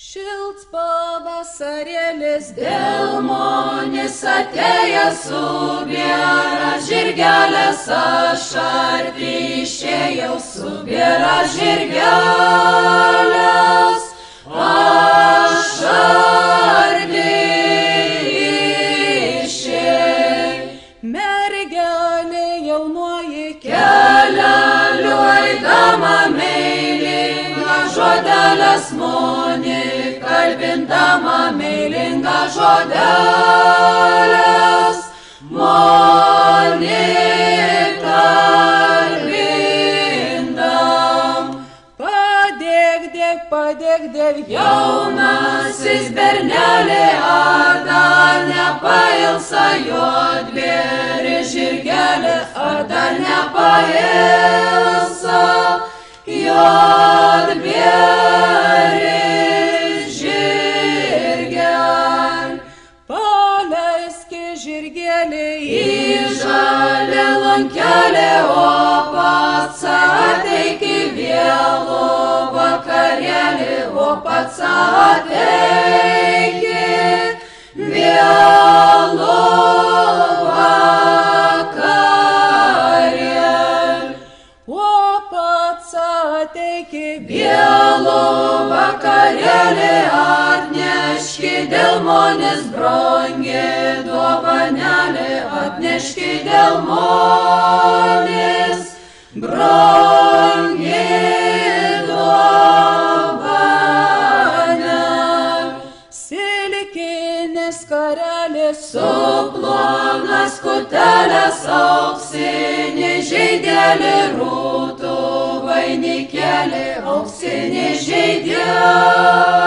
Šilts pavasarėlis Delmonis atėjęs subėra žirgelės, aš arti išėjau, subėra žirgelės, aš arti išėjau. Mergelė jaunoji keleliu eidama meilingą žodelės moni, kalbindama meilingą žodelės moni kalbindam. Padėk, jaunasis bernelė, ar dar nepailsa juodbėri žirgelė, ar dar nepailsa juodbėri žirgelė. Paleiski žirgelį į žalią lankelę, o pats ateiki vėlų vakarėlį, o pats ateiki vėlų vakarėlį. O pats ateiki vėlų vakarėlį, atneški Delmonis brangi dovanelį, atneški Delmonis brangi dovanelį. Silikinis karelis su plona skutelės, auksinį žaidelį, rūtų vainikėlį, auksinį žaidelį.